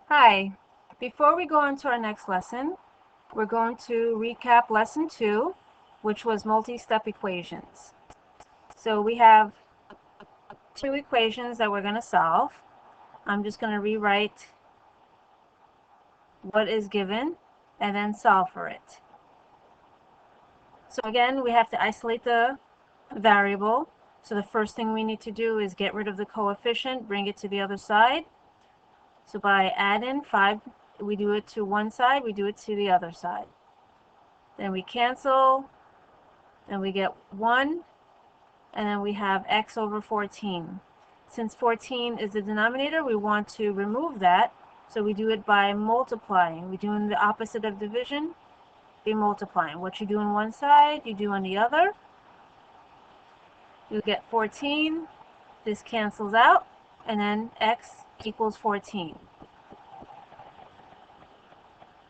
Hi, before we go into our next lesson, we're going to recap lesson 2, which was multi-step equations. So we have two equations that we're going to solve. I'm just going to rewrite what is given and then solve for it. So again, we have to isolate the variable. So the first thing we need to do is get rid of the coefficient, bring it to the other side. So by adding 5, we do it to one side, we do it to the other side. Then we cancel, then we get 1, and then we have x over 14. Since 14 is the denominator, we want to remove that, so we do it by multiplying. We're doing the opposite of division, be multiplying. What you do on one side, you do on the other. You get 14, this cancels out, and then x equals 14.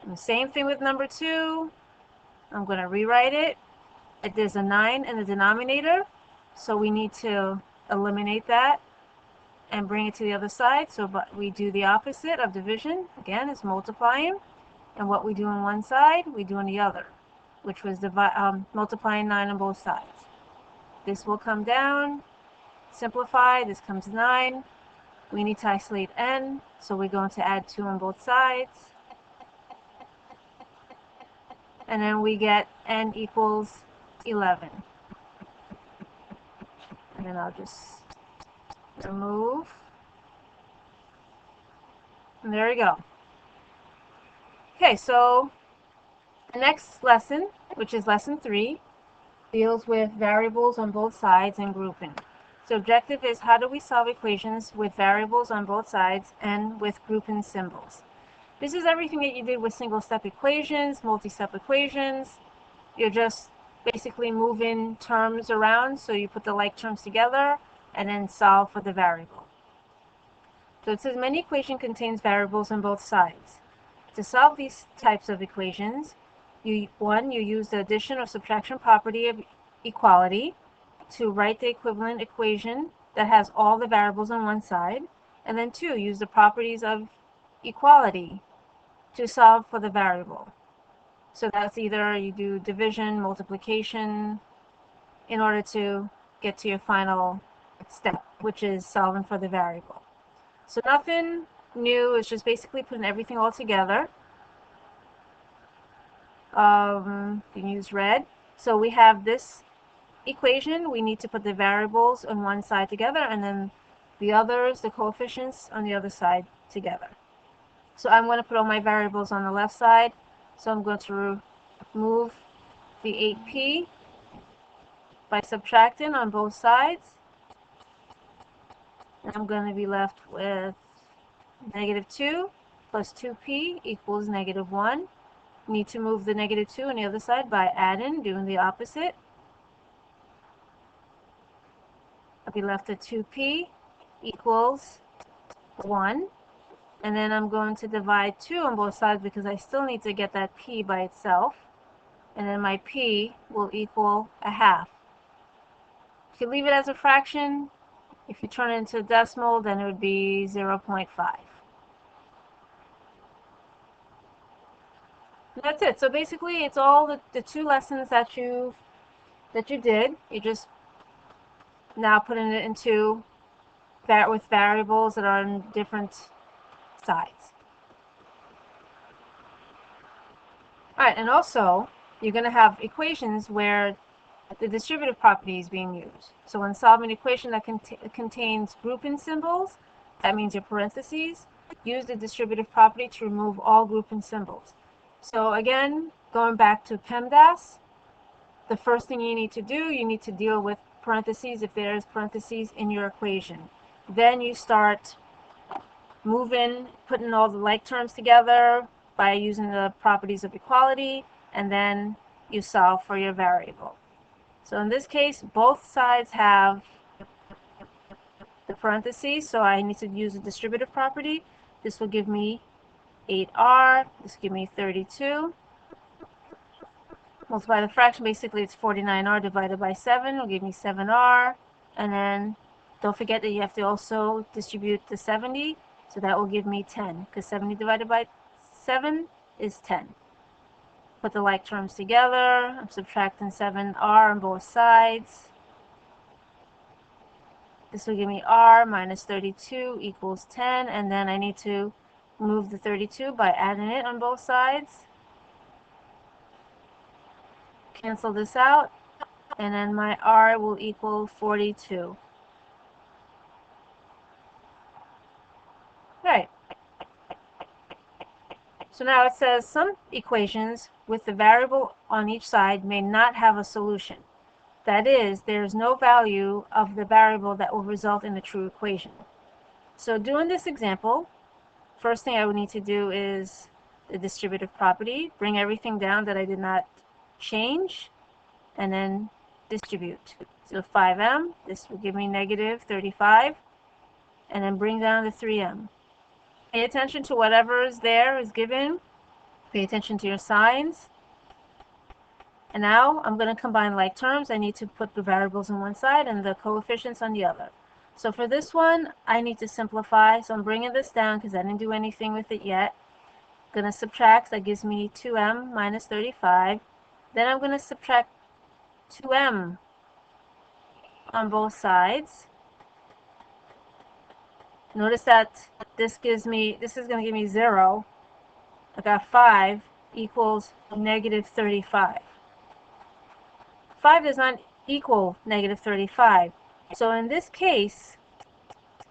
And the same thing with number 2. I'm going to rewrite it. There's a 9 in the denominator, so we need to eliminate that and bring it to the other side. So we do the opposite of division. Again, it's multiplying. And what we do on one side, we do on the other, which was multiplying 9 on both sides. This will come down, simplify, this comes 9. We need to isolate n, so we're going to add 2 on both sides. And then we get n equals 11. And then I'll just remove. And there we go. Okay, so the next lesson, which is lesson 3, deals with variables on both sides and grouping. So objective is, how do we solve equations with variables on both sides and with grouping symbols? This is everything that you did with single-step equations, multi-step equations. You're just basically moving terms around, so you put the like terms together and then solve for the variable. So it says many equation contains variables on both sides. To solve these types of equations, you use the addition or subtraction property of equality to write the equivalent equation that has all the variables on one side, and then 2, use the properties of equality to solve for the variable. So that's either you do division, multiplication, in order to get to your final step, which is solving for the variable. So nothing new, it's just basically putting everything all together. You can use red. So we have this equation, we need to put the variables on one side together, and then the others, the coefficients, on the other side together. So I'm going to put all my variables on the left side. So I'm going to remove the 8p by subtracting on both sides. And I'm going to be left with negative 2 plus 2p equals negative 1. Need to move the negative 2 on the other side by adding, doing the opposite. I'll be left with 2p equals 1. And then I'm going to divide 2 on both sides because I still need to get that p by itself. And then my p will equal a half. If you leave it as a fraction, if you turn it into a decimal, then it would be 0.5. That's it. So basically, it's all the 2 lessons that you did. You just now putting it into with variables that are on different sides. All right, and also you're going to have equations where the distributive property is being used. So when solving an equation that contains grouping symbols, that means your parentheses, use the distributive property to remove all grouping symbols. So again, going back to PEMDAS, the first thing you need to do, you need to deal with parentheses if there's parentheses in your equation. Then you start moving, putting all the like terms together by using the properties of equality, and then you solve for your variable. So in this case, both sides have the parentheses, so I need to use a distributive property. This will give me 8r, this will give me 32. Multiply the fraction, basically it's 49r divided by 7 will give me 7r. And then don't forget that you have to also distribute the 70. So that will give me 10, because 70 divided by 7 is 10. Put the like terms together. I'm subtracting 7r on both sides. This will give me r minus 32 equals 10, and then I need to move the 32 by adding it on both sides. Cancel this out, and then my r will equal 42. Right. So now it says some equations with the variable on each side may not have a solution. That is, there is no value of the variable that will result in a true equation. So doing this example, first thing I would need to do is the distributive property, bring everything down that I did not change, and then distribute. So 5m, this will give me negative 35, and then bring down the 3m. Pay attention to whatever is there is given. Pay attention to your signs. And now I'm going to combine like terms. I need to put the variables on one side and the coefficients on the other. So for this one, I need to simplify. So I'm bringing this down because I didn't do anything with it yet. I'm going to subtract. That gives me 2m minus 35. Then I'm going to subtract 2m on both sides. Notice that this is going to give me 0. I got 5 equals negative 35. 5 does not equal negative 35. So in this case,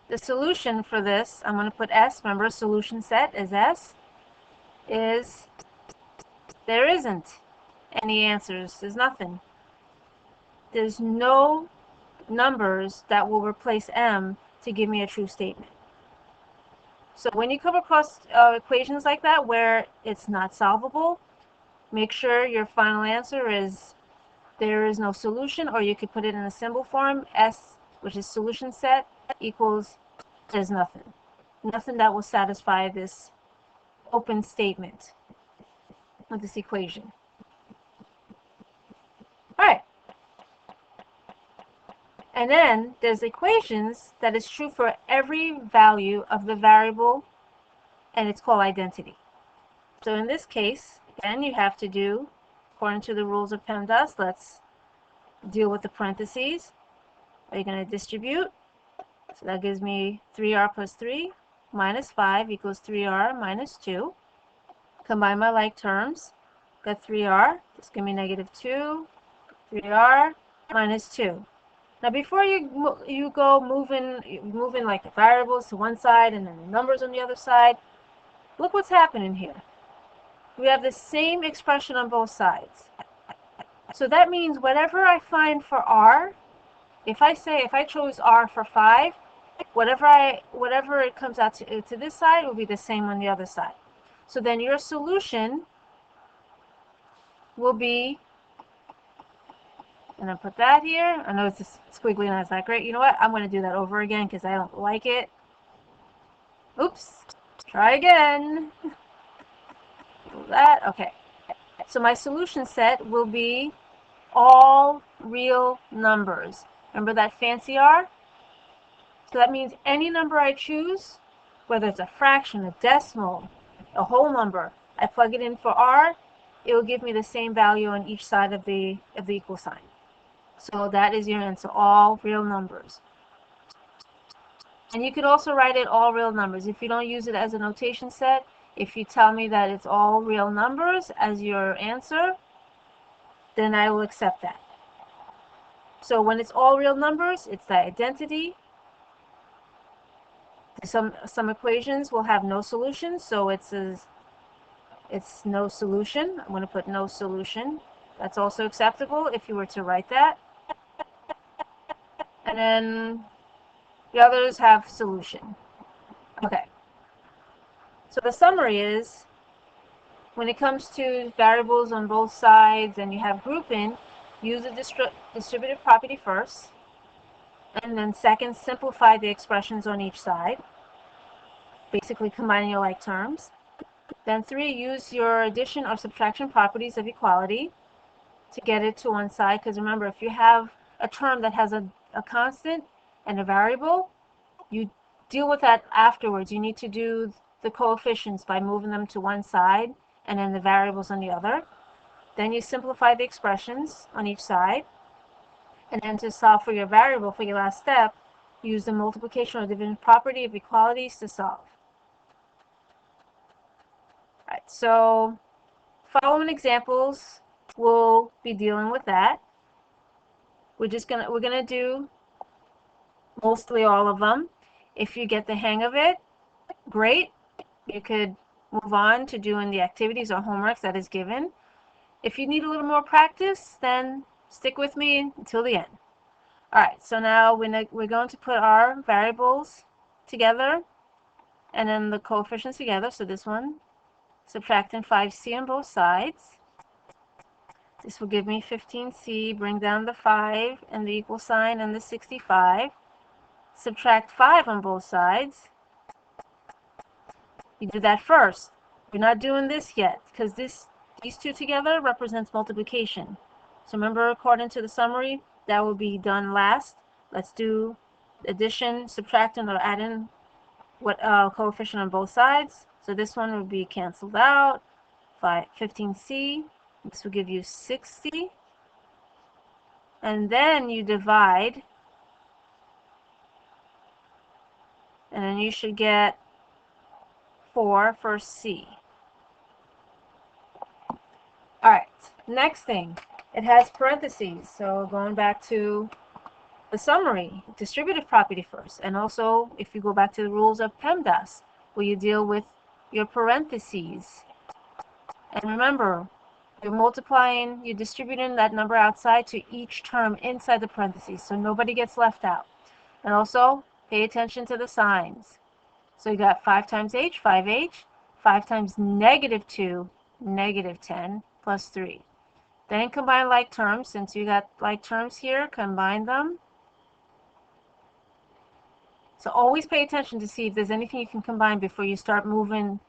the solution for this, I'm going to put S, remember solution set is S, is there isn't any answers. There's nothing. There's no numbers that will replace M to give me a true statement. So when you come across equations like that where it's not solvable, make sure your final answer is there is no solution, or you could put it in a symbol form, S, which is solution set, equals there's nothing. Nothing that will satisfy this open statement of this equation. All right. And then there's equations that is true for every value of the variable, and it's called identity. So in this case, again, you have to do, according to the rules of PEMDAS, let's deal with the parentheses. Are you going to distribute? So that gives me 3r plus 3 minus 5 equals 3r minus 2. Combine my like terms. Got 3r. Just give me negative 2. 3r minus 2. Now before you go moving like the variables to one side and then the numbers on the other side, look what's happening here. We have the same expression on both sides. So that means whatever I find for r, if I chose r for 5, whatever it comes out to this side will be the same on the other side. So then your solution will be, and then put that here. I know it's just squiggly and it's not great. You know what? I'm going to do that over again because I don't like it. Oops. Try again. Do that. Okay. So my solution set will be all real numbers. Remember that fancy R? So that means any number I choose, whether it's a fraction, a decimal, a whole number, I plug it in for R, it will give me the same value on each side of the equal sign. So that is your answer, all real numbers. And you could also write it all real numbers. If you don't use it as a notation set, if you tell me that it's all real numbers as your answer, then I will accept that. So when it's all real numbers, it's the identity. Some equations will have no solution, so it's no solution. I'm going to put no solution. That's also acceptable if you were to write that. And then the others have solution. Okay. So the summary is, when it comes to variables on both sides and you have grouping, use the distributive property first. And then second, simplify the expressions on each side, basically combining your like terms. Then 3, use your addition or subtraction properties of equality to get it to one side. Because remember, if you have a term that has a constant and a variable, you deal with that afterwards. You need to do the coefficients by moving them to one side and then the variables on the other. Then you simplify the expressions on each side. And then to solve for your variable for your last step, use the multiplication or division property of equalities to solve. All right, so following examples, we'll be dealing with that. We're gonna do mostly all of them. If you get the hang of it, great. You could move on to doing the activities or homeworks that is given. If you need a little more practice, then stick with me until the end. All right, so now we're going to put our variables together and then the coefficients together. So this one, subtracting 5c on both sides. This will give me 15c, bring down the 5 and the equal sign and the 65. Subtract 5 on both sides. You do that first. You're not doing this yet because these two together represents multiplication. So remember, according to the summary, that will be done last. Let's do addition, subtracting, or adding what coefficient on both sides. So this one will be canceled out. 15c. This will give you 60. And then you divide. And then you should get 4 for C. Alright, next thing. It has parentheses. So going back to the summary, distributive property first. And also, if you go back to the rules of PEMDAS, where you deal with your parentheses. And remember, you're multiplying, you're distributing that number outside to each term inside the parentheses, so nobody gets left out. And also, pay attention to the signs. So you got 5 times h, 5h, 5 times -2, -10, plus 3. Then combine like terms. Since you got like terms here, combine them. So always pay attention to see if there's anything you can combine before you start moving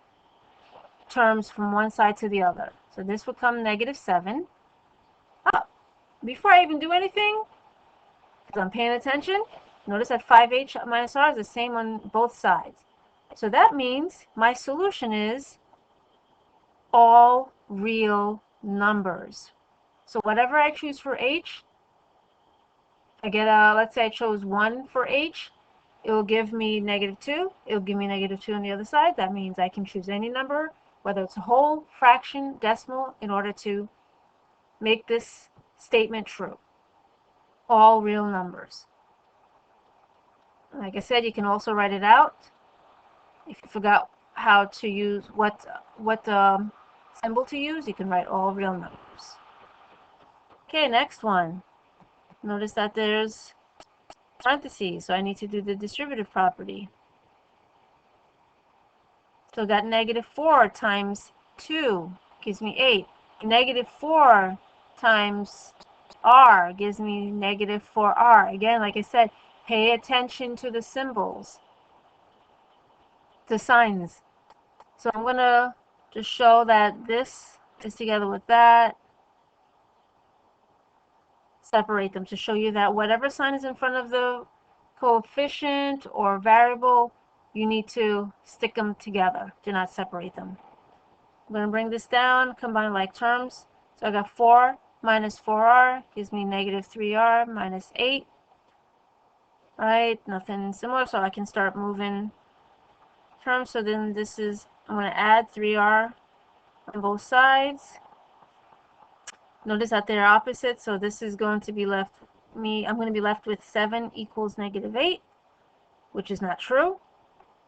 terms from one side to the other. So this will come -7. Before I even do anything, because I'm paying attention, notice that 5h minus r is the same on both sides. So that means my solution is all real numbers. So whatever I choose for h, I get let's say I chose 1 for h, it will give me -2. It will give me -2 on the other side. That means I can choose any number, whether it's a whole, fraction, decimal, in order to make this statement true. All real numbers. Like I said, you can also write it out. If you forgot how to use what symbol to use, you can write all real numbers. Okay, next one. Notice that there's parentheses, so I need to do the distributive property. So I got -4 times 2 gives me 8. -4 times r gives me -4r. Again, like I said, pay attention to the symbols, the signs. So I'm going to just show that this is together with that. Separate them to show you that whatever sign is in front of the coefficient or variable, you need to stick them together. Do not separate them. I'm going to bring this down, combine like terms. So I got 4 minus 4r gives me -3r minus 8. Alright, nothing similar, so I can start moving terms. So then this is, I'm going to add 3r on both sides. Notice that they're opposite, so this is going to be left I'm going to be left with 7 equals -8, which is not true.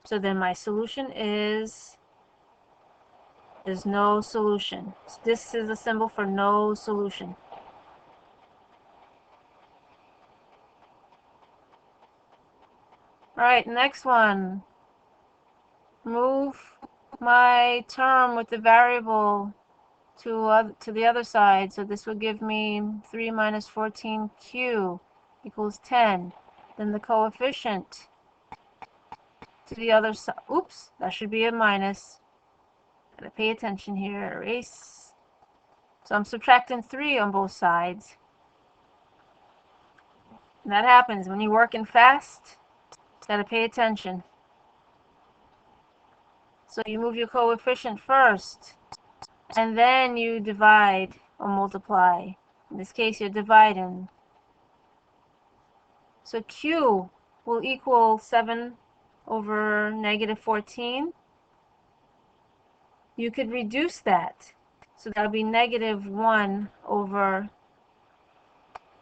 So then my solution is, there's no solution. This is a symbol for no solution. Alright, next one. Move my term with the variable to the other side. So this will give me 3 minus 14q equals 10. Then the coefficient to the other side. Oops, that should be a minus. Gotta pay attention here. Erase. So I'm subtracting 3 on both sides. And that happens when you're working fast. Gotta pay attention. So you move your coefficient first, and then you divide or multiply. In this case, you're dividing. So Q will equal 7 over negative 14. You could reduce that. So that would be negative 1 over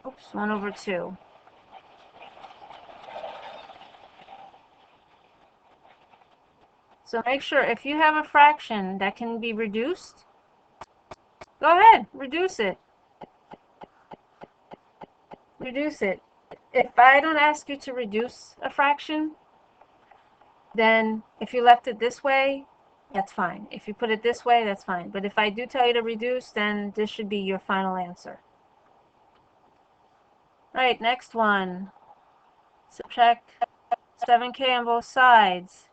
2. So make sure if you have a fraction that can be reduced, go ahead, reduce it. Reduce it. If I don't ask you to reduce a fraction, then if you left it this way, that's fine. If you put it this way, that's fine. But if I do tell you to reduce, then this should be your final answer. All right, next one. Subtract 7k on both sides.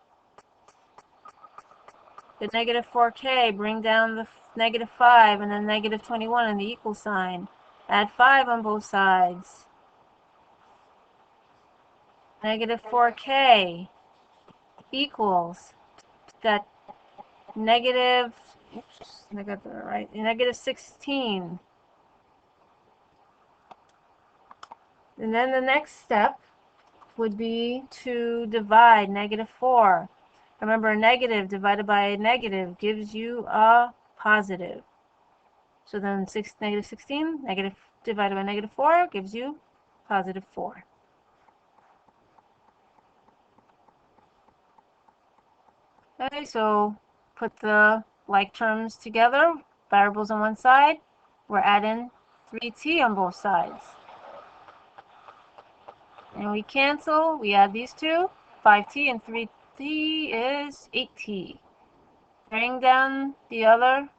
The negative 4k, bring down the negative 5 and then negative 21 and the equal sign. Add 5 on both sides. Negative 4k equals that negative, oops, I got that right, negative 16. And then the next step would be to divide negative 4. Remember, a negative divided by a negative gives you a positive. So then negative 16, negative divided by negative 4 gives you positive 4. Okay, so put the like terms together, variables on one side. We're adding 3t on both sides. And we cancel, we add these two, 5t and 3t is 8t. Bring down the other.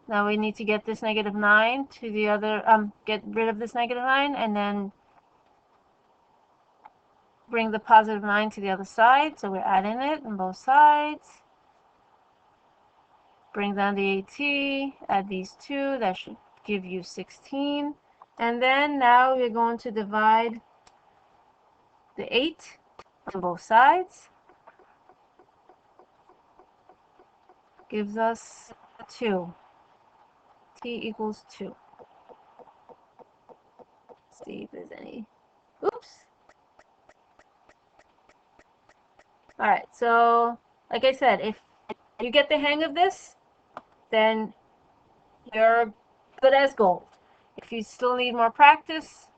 Now we need to get this negative 9 to the other, get rid of this negative 9 and then bring the positive 9 to the other side. So we're adding it on both sides. Bring down the AT, add these two, that should give you 16. And then now we're going to divide the 8 on both sides. Gives us 2. T equals 2. Let's see if there's any. Oops. Alright, so like I said, if you get the hang of this, then you're good as gold. If you still need more practice,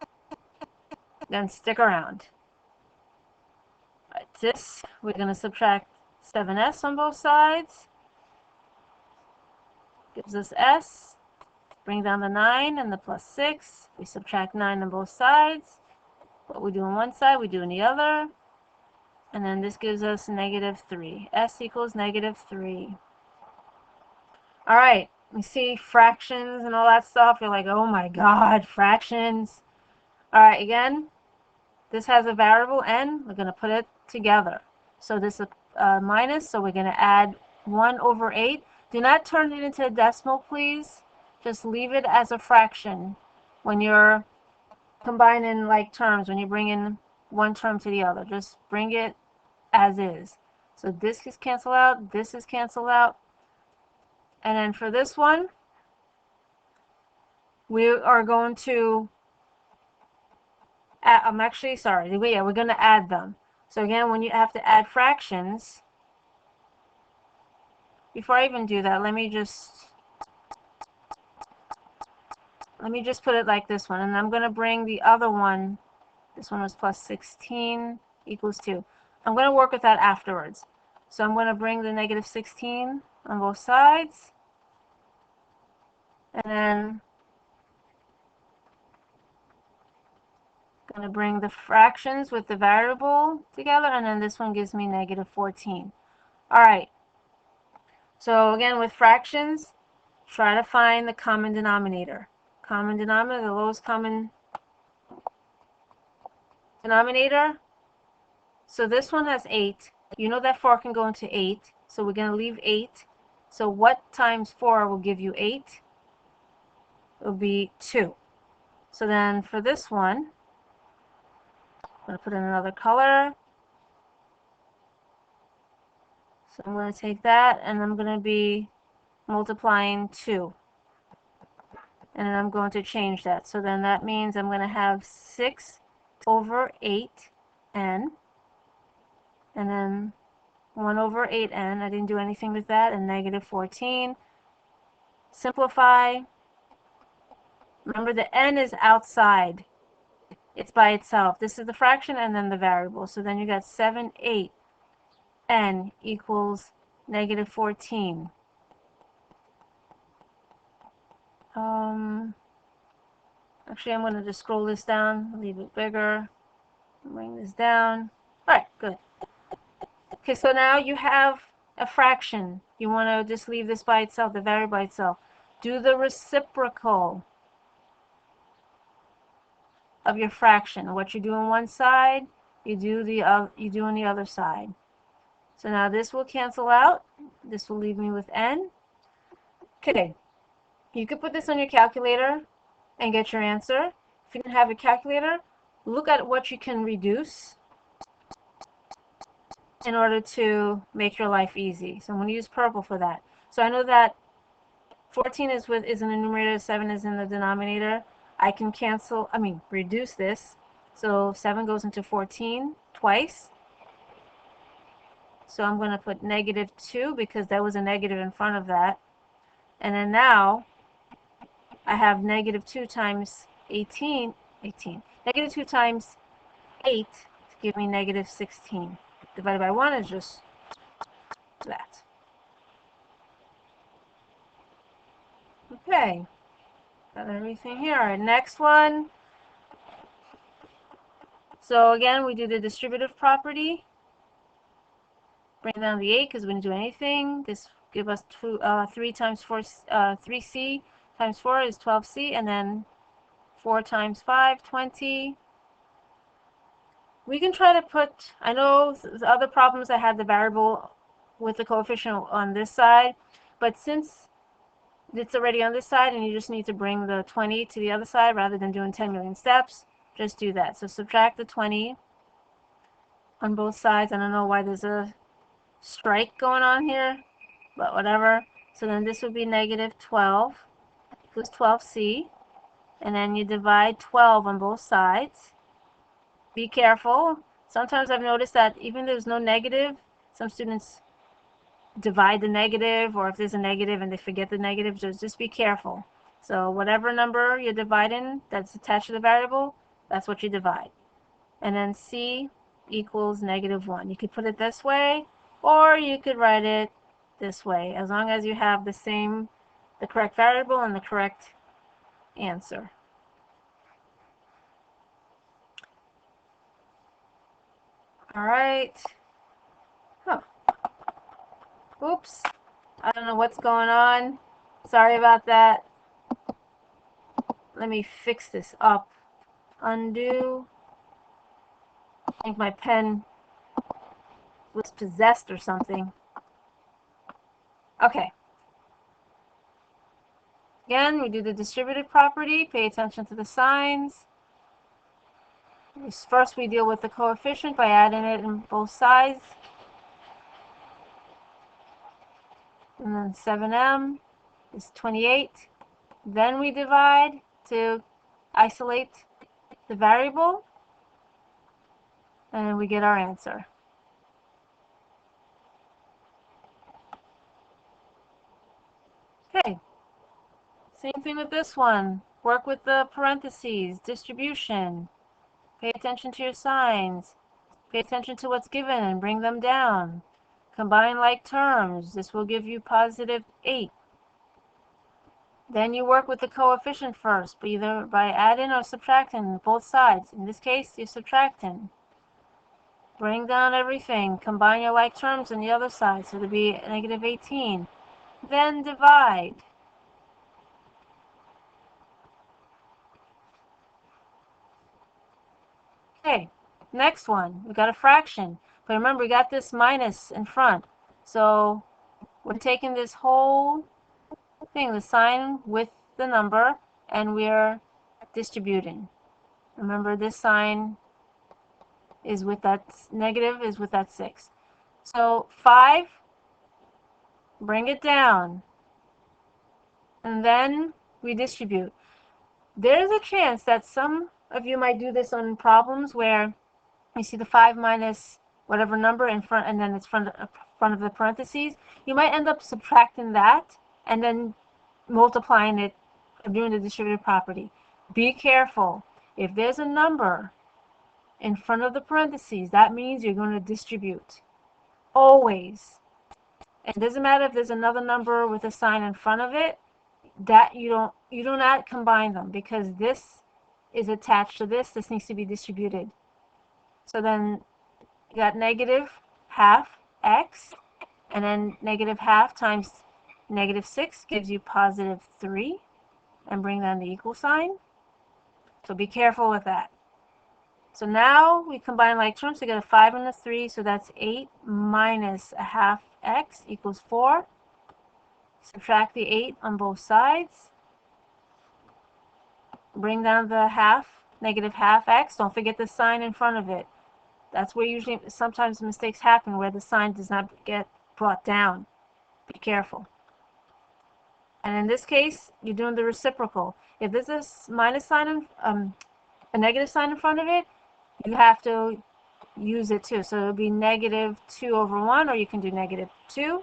then stick around. Alright, this, we're going to subtract 7s on both sides. Gives us s. Bring down the 9 and the plus 6. We subtract 9 on both sides. What we do on one side, we do on the other. And then this gives us negative 3. S equals negative 3. Alright, you see fractions and all that stuff. You're like, oh my god, fractions. Alright, again, this has a variable n. We're going to put it together. So this is a minus, so we're going to add 1 over 8. Do not turn it into a decimal, please. Just leave it as a fraction when you're combining like terms, when you bring in one term to the other. Just bring it as is. So this is canceled out, this is canceled out. And then for this one, we are going to add, I'm actually sorry, yeah, we're going to add them. So again, when you have to add fractions, before I even do that, let me just put it like this one, and I'm going to bring the other one. This one was plus 16 equals 2. I'm going to work with that afterwards. So I'm going to bring the negative 16 on both sides. And then I'm going to bring the fractions with the variable together. And then this one gives me negative 14. All right. So again, with fractions, try to find the common denominator. Common denominator, the lowest common denominator. So this one has 8. You know that 4 can go into 8. So we're going to leave 8. So what times 4 will give you 8? It will be 2. So then for this one, I'm going to put in another color. So I'm going to take that and I'm going to be multiplying 2. And then I'm going to change that. So then that means I'm going to have 6 over 8n. And then 1 over 8n. I didn't do anything with that. And negative 14. Simplify. Remember, the n is outside. It's by itself. This is the fraction and then the variable. So then you got 7, 8. N equals negative 14. Actually, I'm going to just scroll this down, leave it bigger, bring this down. All right, good. Okay, so now you have a fraction. You want to just leave this by itself, the variable by itself. Do the reciprocal of your fraction. What you do on one side, you do on the other side. So now this will cancel out. This will leave me with n. Okay, you could put this on your calculator and get your answer. If you don't have a calculator, look at what you can reduce in order to make your life easy. So I'm going to use purple for that. So I know that 14 is in the numerator, 7 is in the denominator. I can reduce this. So 7 goes into 14 twice. So I'm going to put negative 2 because there was a negative in front of that. And then now I have negative 2 times 18. Negative 2 times 8 to give me negative 16. Divided by 1 is just that. Okay, got everything here. All right, next one. So again, we do the distributive property. Bring down the 8 because we didn't do anything. This give us 3 times 4, 3c times 4 is 12c, and then 4 times 5, 20. We can try to put, I know the other problems I had the variable with the coefficient on this side, but since it's already on this side and you just need to bring the 20 to the other side rather than doing 10 million steps, just do that. So subtract the 20 on both sides. I don't know why there's a strike going on here, but whatever. So then this would be negative 12 equals 12c, and then you divide 12 on both sides. Be careful. Sometimes I've noticed that even if there's no negative, some students divide the negative, or if there's a negative and they forget the negative, just be careful. So whatever number you're dividing that's attached to the variable, that's what you divide. And then c equals negative 1. You could put it this way, or you could write it this way, as long as you have the correct variable and the correct answer. All right. Oops. I don't know what's going on. Sorry about that. Let me fix this up. Undo. I think my pen was possessed or something. Okay. Again, we do the distributive property. Pay attention to the signs. First, we deal with the coefficient by adding it on both sides. And then 7m is 28. Then we divide to isolate the variable. And we get our answer. Okay. Same thing with this one. Work with the parentheses, distribution. Pay attention to your signs. Pay attention to what's given and bring them down. Combine like terms. This will give you positive 8. Then you work with the coefficient first, either by adding or subtracting both sides. In this case, you're subtracting. Bring down everything. Combine your like terms on the other side, so it'll be negative 18. Then divide. Okay, next one. We got a fraction. But remember, we got this minus in front. So we're taking this whole thing, the sign with the number, and we're distributing. Remember, this sign is with that negative, is with that 6. So 5 bring it down, and then we distribute. There's a chance that some of you might do this on problems where you see the 5 minus whatever number in front, and then it's front of the parentheses. You might end up subtracting that and then multiplying it, doing the distributive property. Be careful. If there's a number in front of the parentheses, that means you're going to distribute. Always. It doesn't matter if there's another number with a sign in front of it, that you do not combine them, because this is attached to this. This needs to be distributed. So then you got negative half x, and then negative half times negative 6 gives you positive 3, and bring down the equal sign. So be careful with that. So now we combine like terms. We get a 5 and a 3, so that's 8 minus a half x equals 4. Subtract the 8 on both sides. Bring down the half, negative half x. Don't forget the sign in front of it. That's where usually sometimes mistakes happen, where the sign does not get brought down. Be careful. And in this case, you're doing the reciprocal. If there's a minus sign, a negative sign in front of it, you have to use it too. So it'll be negative 2 over 1, or you can do negative 2.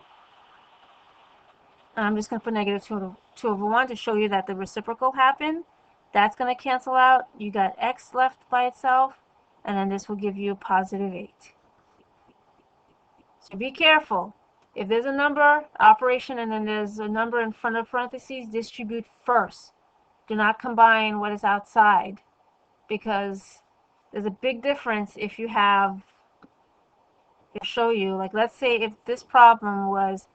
I'm just going to put negative 2 over 1 to show you that the reciprocal happened. That's going to cancel out. You got x left by itself, and then this will give you a positive 8. So be careful. If there's a number operation and then there's a number in front of parentheses, distribute first. Do not combine what is outside, because there's a big difference if you have, I'll show you, like let's say if this problem was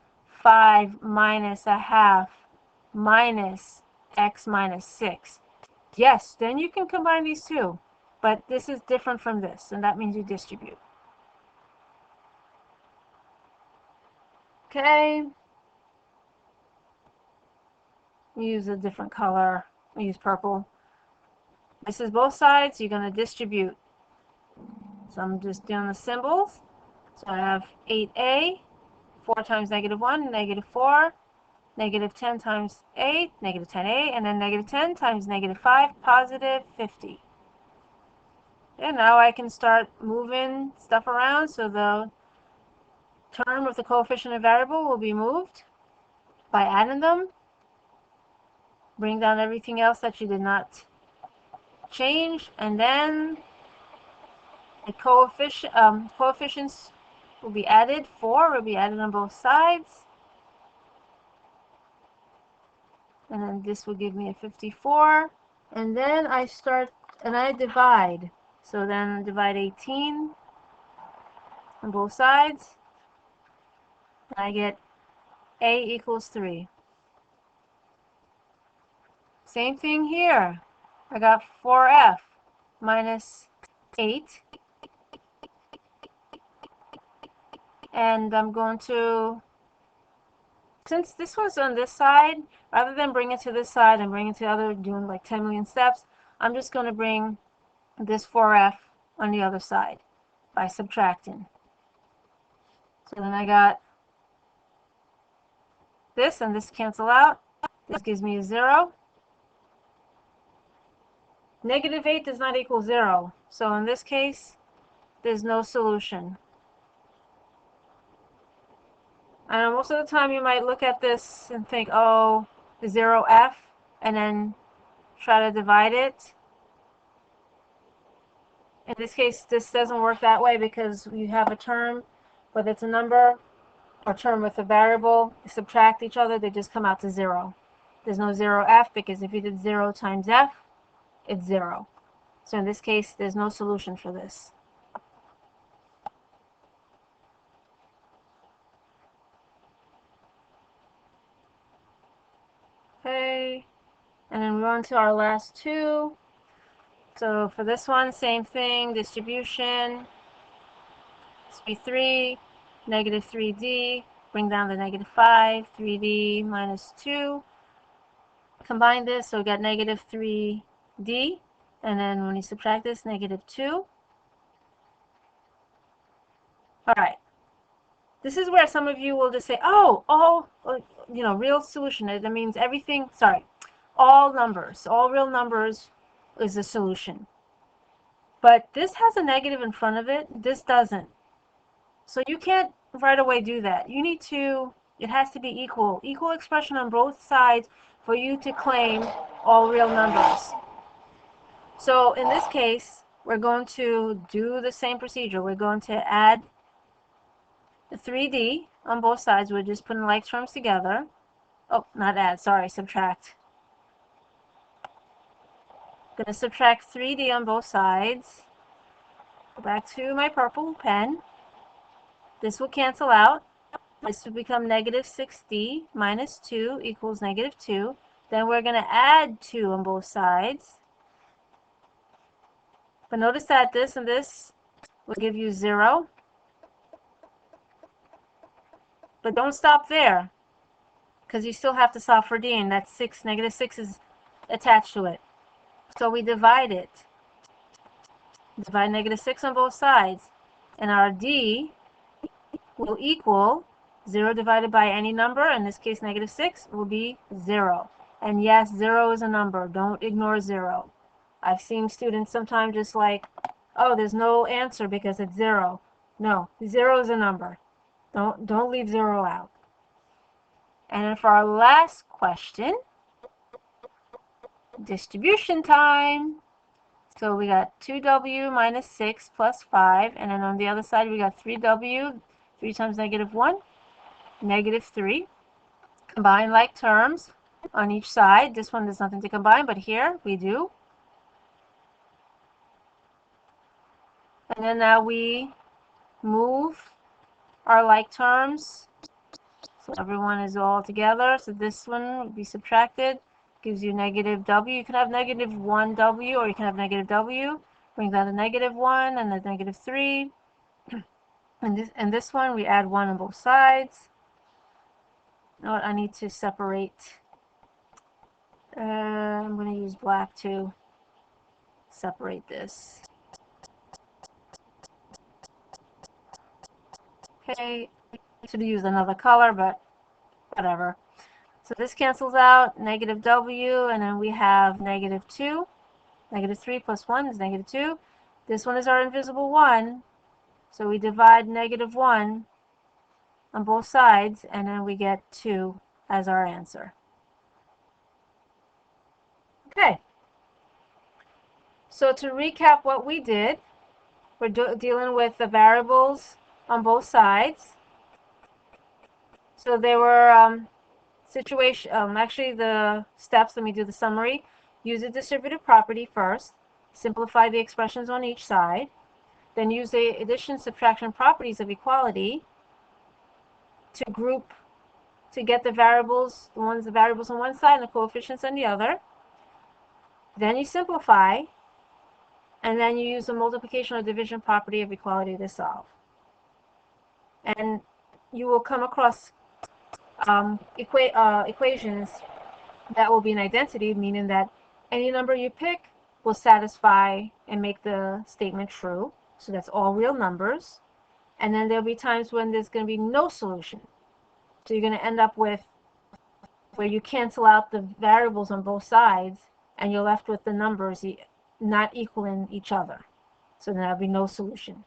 5 minus a half minus x minus 6. Yes, then you can combine these two, but this is different from this, and that means you distribute. Okay, use a different color. I use purple. This is both sides. You're going to distribute. So I'm just doing the symbols. So I have 8a, 4 times negative 1, negative 4, negative 10 times 8, negative 10a, and then negative 10 times negative 5, positive 50. And now I can start moving stuff around, so the term with the coefficient and variable will be moved by adding them. Bring down everything else that you did not change, and then the coefficients will be added. 4 will be added on both sides, and then this will give me a 54. And then I start and I divide. So then divide 18 on both sides. I get a equals 3. Same thing here. I got 4f minus 8. And I'm going to, since this was on this side, rather than bring it to this side and bring it to the other, doing like 10 million steps, I'm just going to bring this 4f on the other side by subtracting. So then I got this, and this cancel out. This gives me a 0. Negative 8 does not equal 0. So in this case, there's no solution. I know most of the time you might look at this and think, oh, 0f, and then try to divide it. In this case, this doesn't work that way, because you have a term, whether it's a number or term with a variable, you subtract each other, they just come out to 0. There's no 0f, because if you did 0 times f, it's 0. So in this case, there's no solution for this. Okay, and then we're on to our last two. So for this one, same thing, distribution. This will be 3, negative 3d, bring down the negative 5, 3d minus 2. Combine this, so we got negative 3d, and then when you subtract this, negative 2. All right. This is where some of you will just say, oh, all, real solution. That means everything, sorry, all numbers, all real numbers is a solution. But this has a negative in front of it. This doesn't. So you can't right away do that. You need to, it has to be equal expression on both sides for you to claim all real numbers. So in this case, we're going to do the same procedure. We're going to add the 3D on both sides. We're just putting like terms together. Oh, not add, sorry, subtract. I'm going to subtract 3D on both sides. Go back to my purple pen. This will cancel out. This will become negative 6D minus 2 equals negative 2. Then we're going to add 2 on both sides. But notice that this and this will give you 0. But don't stop there, because you still have to solve for D, and that's 6. Negative 6 is attached to it. So we divide it. Divide negative 6 on both sides. And our D will equal 0 divided by any number. In this case, negative 6 will be 0. And yes, 0 is a number. Don't ignore 0. I've seen students sometimes just like, oh, there's no answer because it's 0. No, 0 is a number. Don't leave 0 out. And then for our last question, distribution time. So we got 2w minus 6 plus 5. And then on the other side, we got 3w. 3 times negative 1, negative 3. Combine like terms on each side. This one there's nothing to combine, but here we do. And then now we move our like terms. So everyone is all together. So this one will be subtracted. Gives you negative w. You can have negative 1w or you can have negative w. Bring down the negative 1 and the negative 3. And this one, we add 1 on both sides. You know what? I need to separate. I'm going to use black to separate this. Okay, I should use another color, but whatever. So this cancels out, negative w, and then we have negative 2. Negative 3 plus 1 is negative 2. This one is our invisible 1. So we divide negative 1 on both sides, and then we get 2 as our answer. Okay. So to recap what we did, we're dealing with the variables on both sides. So there were actually the steps. Let me do the summary. Use the distributive property first. Simplify the expressions on each side. Then use the addition subtraction properties of equality to group, to get the variables, the variables on one side and the coefficients on the other. Then you simplify, and then you use the multiplication or division property of equality to solve. And you will come across equations that will be an identity, meaning that any number you pick will satisfy and make the statement true. So that's all real numbers. And then there'll be times when there's going to be no solution. So you're going to end up with where you cancel out the variables on both sides and you're left with the numbers not equaling each other. So then there'll be no solution.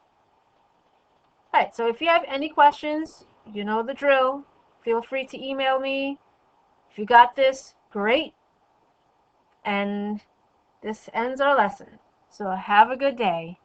All right, so if you have any questions, you know the drill. Feel free to email me. If you got this, great. And this ends our lesson. So have a good day.